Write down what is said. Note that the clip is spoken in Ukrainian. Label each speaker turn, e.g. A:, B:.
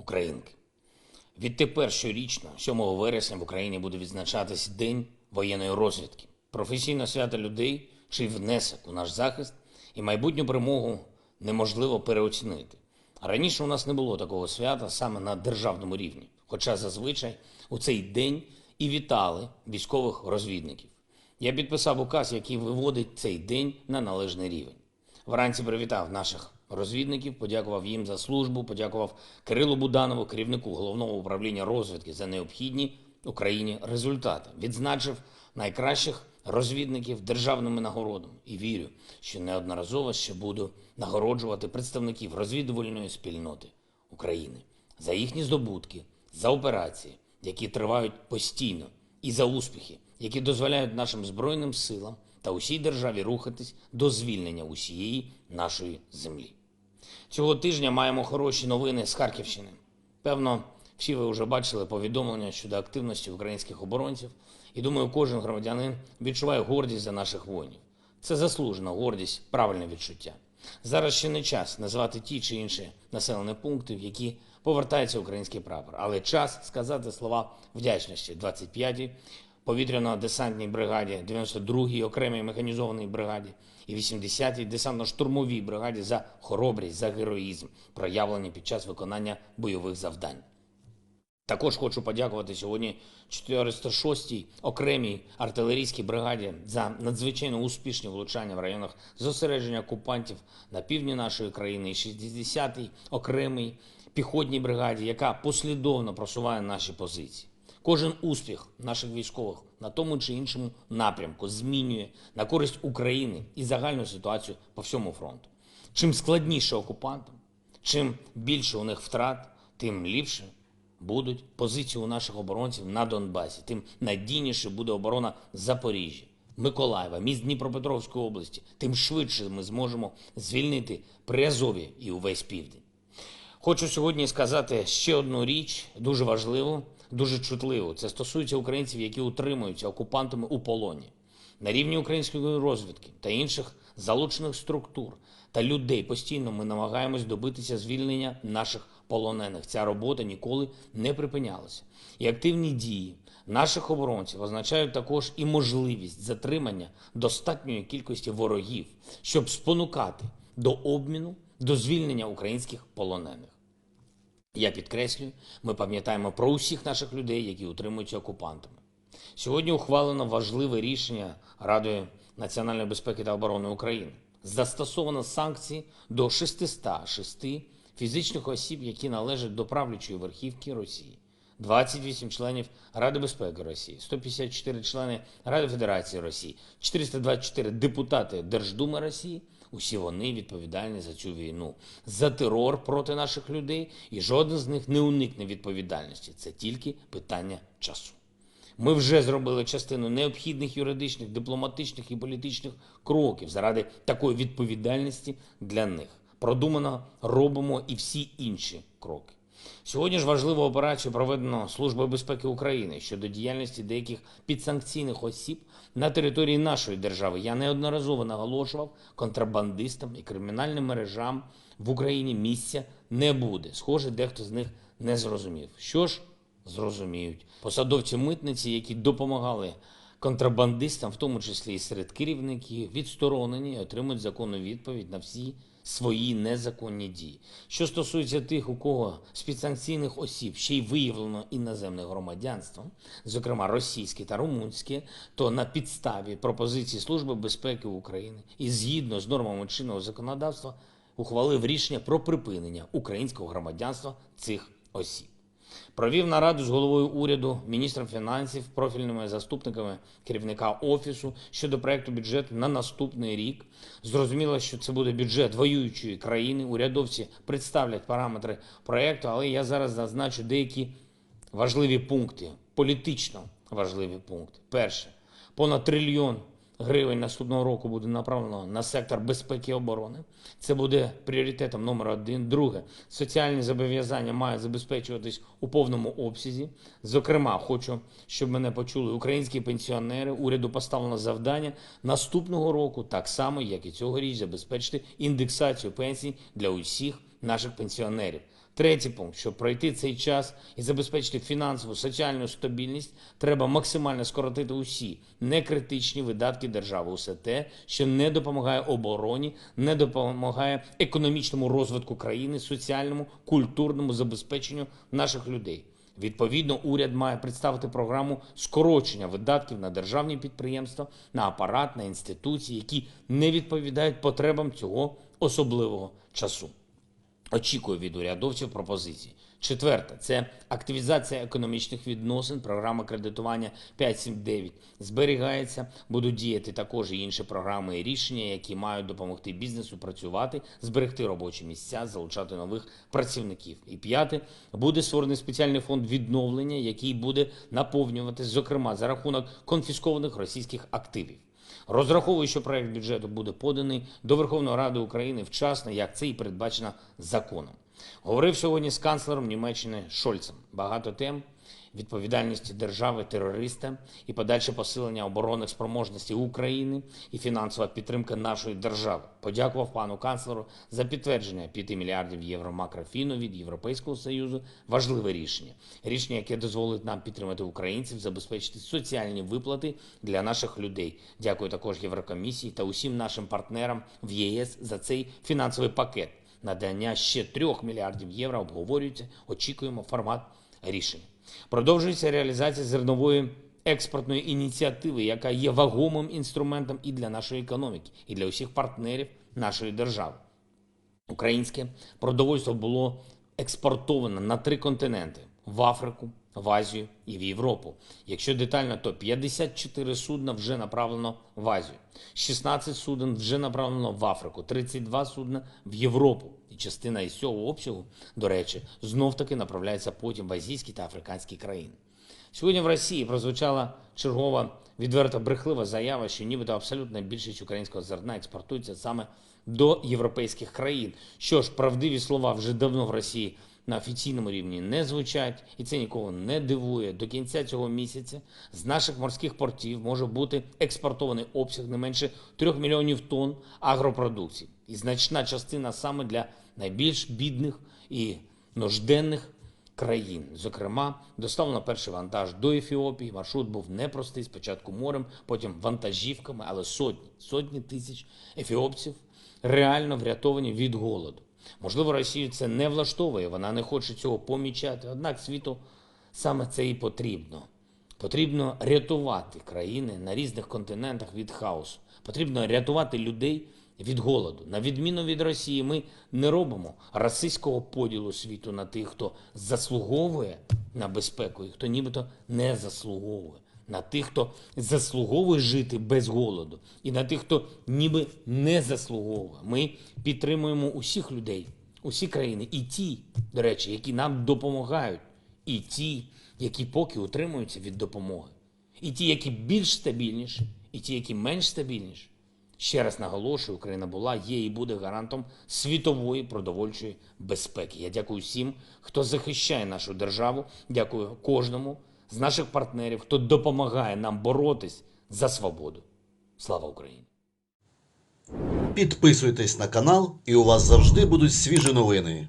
A: українки. Відтепер щорічно, 7 вересня, в Україні буде відзначатись День воєнної розвідки. Професійне свято людей, чий внесок у наш захист і майбутню перемогу неможливо переоцінити. Раніше у нас не було такого свята саме на державному рівні, хоча зазвичай у цей день і вітали військових розвідників. Я підписав указ, який виводить цей день на належний рівень. Вранці привітав наших розвідників, подякував їм за службу, подякував Кирилу Буданову, керівнику Головного управління розвідки, за необхідні Україні результати. Відзначив найкращих розвідників державними нагородами. І вірю, що неодноразово ще буду нагороджувати представників розвідувальної спільноти України за їхні здобутки, за операції, які тривають постійно, і за успіхи, які дозволяють нашим Збройним силам та усій державі рухатись до звільнення усієї нашої землі. Цього тижня маємо хороші новини з Харківщини. Певно, всі ви вже бачили повідомлення щодо активності українських оборонців, і думаю, кожен громадянин відчуває гордість за наших воїнів. Це заслужена гордість, правильне відчуття. Зараз ще не час назвати ті чи інші населені пункти, в які повертається український прапор, але час сказати слова вдячності 25-й повітряно-десантній бригаді, 92-й окремій механізованій бригаді і 80-й десантно-штурмовій бригаді за хоробрість, за героїзм, проявлені під час виконання бойових завдань. Також хочу подякувати сьогодні 406-й окремій артилерійській бригаді за надзвичайно успішні влучання в районах зосередження окупантів на півдні нашої країни і 60-й окремій піхотній бригаді, яка послідовно просуває наші позиції. Кожен успіх наших військових на тому чи іншому напрямку змінює на користь України і загальну ситуацію по всьому фронту. Чим складніше окупантам, чим більше у них втрат, тим ліпше будуть позиції у наших оборонців на Донбасі, тим надійніше буде оборона Запоріжжя, Миколаєва, міст Дніпропетровської області, тим швидше ми зможемо звільнити Приазов'я і увесь південь. Хочу сьогодні сказати ще одну річ, дуже важливу, дуже чутливу. Це стосується українців, які утримуються окупантами у полоні. На рівні української розвідки та інших залучених структур та людей постійно ми намагаємось добитися звільнення наших полонених. Ця робота ніколи не припинялася. І активні дії наших оборонців означають також і можливість затримання достатньої кількості ворогів, щоб спонукати до обміну, до звільнення українських полонених. Я підкреслюю, ми пам'ятаємо про усіх наших людей, які утримуються окупантами. Сьогодні ухвалено важливе рішення Радою національної безпеки та оборони України. Застосовано санкції до 606 фізичних осіб, які належать до правлячої верхівки Росії, 28 членів Ради безпеки Росії, 154 члени Ради Федерації Росії, 424 депутати Держдуми Росії. Усі вони відповідальні за цю війну, за терор проти наших людей, і жоден з них не уникне відповідальності. Це тільки питання часу. Ми вже зробили частину необхідних юридичних, дипломатичних і політичних кроків заради такої відповідальності для них. Продумано робимо і всі інші кроки. Сьогодні ж важливу операцію проведено Службою безпеки України щодо діяльності деяких підсанкційних осіб на території нашої держави. Я неодноразово наголошував, контрабандистам і кримінальним мережам в Україні місця не буде. Схоже, дехто з них не зрозумів. Що ж, зрозуміють. Посадовці митниці, які допомагали контрабандистам, в тому числі і серед керівників, відсторонені і отримують законну відповідь на всі свої незаконні дії. Що стосується тих, у кого з підсанкційних осіб ще й виявлено іноземне громадянство, зокрема російське та румунське, то на підставі пропозиції Служби безпеки України і згідно з нормами чинного законодавства ухвалив рішення про припинення українського громадянства цих осіб. Провів нараду з головою уряду, міністром фінансів, профільними заступниками керівника Офісу щодо проекту бюджету на наступний рік. Зрозуміло, що це буде бюджет воюючої країни. Урядовці представлять параметри проекту, але я зараз зазначу деякі важливі пункти, політично важливі пункти. Перше. Понад 1 трильйон гривень наступного року буде направлено на сектор безпеки і оборони. Це буде пріоритетом номер 1. Друге. Соціальні зобов'язання мають забезпечуватись у повному обсязі. Зокрема, хочу, щоб мене почули українські пенсіонери. Уряду поставлено завдання наступного року, так само, як і цьогоріч, забезпечити індексацію пенсій для усіх наших пенсіонерів. Третій пункт. Щоб пройти цей час і забезпечити фінансову, соціальну стабільність, треба максимально скоротити усі некритичні видатки держави. Усе те, що не допомагає обороні, не допомагає економічному розвитку країни, соціальному, культурному забезпеченню наших людей. Відповідно, уряд має представити програму скорочення видатків на державні підприємства, на апарат, на інституції, які не відповідають потребам цього особливого часу. Очікую від урядовців пропозицій. Четверте – це активізація економічних відносин, програма кредитування 5.7.9 зберігається, будуть діяти також і інші програми і рішення, які мають допомогти бізнесу працювати, зберегти робочі місця, залучати нових працівників. І п'яте – буде створений спеціальний фонд відновлення, який буде наповнюватись, зокрема, за рахунок конфіскованих російських активів. Розраховую, що проект бюджету буде поданий до Верховної Ради України вчасно, як це і передбачено законом. Говорив сьогодні з канцлером Німеччини Шольцем. Багато тем: відповідальності держави-терориста і подальше посилення оборонних спроможностей України і фінансова підтримка нашої держави. Подякував пану канцлеру за підтвердження 5 мільярдів євро макрофіну від Європейського Союзу. Важливе рішення. Рішення, яке дозволить нам підтримати українців, забезпечити соціальні виплати для наших людей. Дякую також Єврокомісії та усім нашим партнерам в ЄС за цей фінансовий пакет. Надання ще 3 мільярдів євро обговорюється, очікуємо формат рішення. Продовжується реалізація зернової експортної ініціативи, яка є вагомим інструментом і для нашої економіки, і для усіх партнерів нашої держави. Українське продовольство було експортовано на 3 континенти – в Африку, в Азію і в Європу. Якщо детально, то 54 судна вже направлено в Азію, 16 суден вже направлено в Африку, 32 судна в Європу. І частина із цього обсягу, до речі, знов-таки направляється потім в азійські та африканські країни. Сьогодні в Росії прозвучала чергова відверто брехлива заява, що нібито абсолютна більшість українського зерна експортується саме до європейських країн. Що ж, правдиві слова вже давно в Росії на офіційному рівні не звучать, і це нікого не дивує. До кінця цього місяця з наших морських портів може бути експортований обсяг не менше 3 мільйонів тонн агропродукції. І значна частина саме для найбільш бідних і нужденних країн. Зокрема, доставлено перший вантаж до Ефіопії. Маршрут був непростий, спочатку морем, потім вантажівками, але сотні тисяч ефіопців реально врятовані від голоду. Можливо, Росію це не влаштовує, вона не хоче цього помічати, однак світу саме це і потрібно. Потрібно рятувати країни на різних континентах від хаосу. Потрібно рятувати людей від голоду. На відміну від Росії, ми не робимо расистського поділу світу на тих, хто заслуговує на безпеку і хто нібито не заслуговує. На тих, хто заслуговує жити без голоду, і на тих, хто ніби не заслуговує. Ми підтримуємо усіх людей, усі країни, і ті, до речі, які нам допомагають, і ті, які поки утримуються від допомоги, і ті, які більш стабільніші, і ті, які менш стабільніші. Ще раз наголошую, Україна була, є і буде гарантом світової продовольчої безпеки. Я дякую всім, хто захищає нашу державу, дякую кожному з наших партнерів, хто допомагає нам боротись за свободу. Слава Україні!
B: Підписуйтесь на канал, і у вас завжди будуть свіжі новини.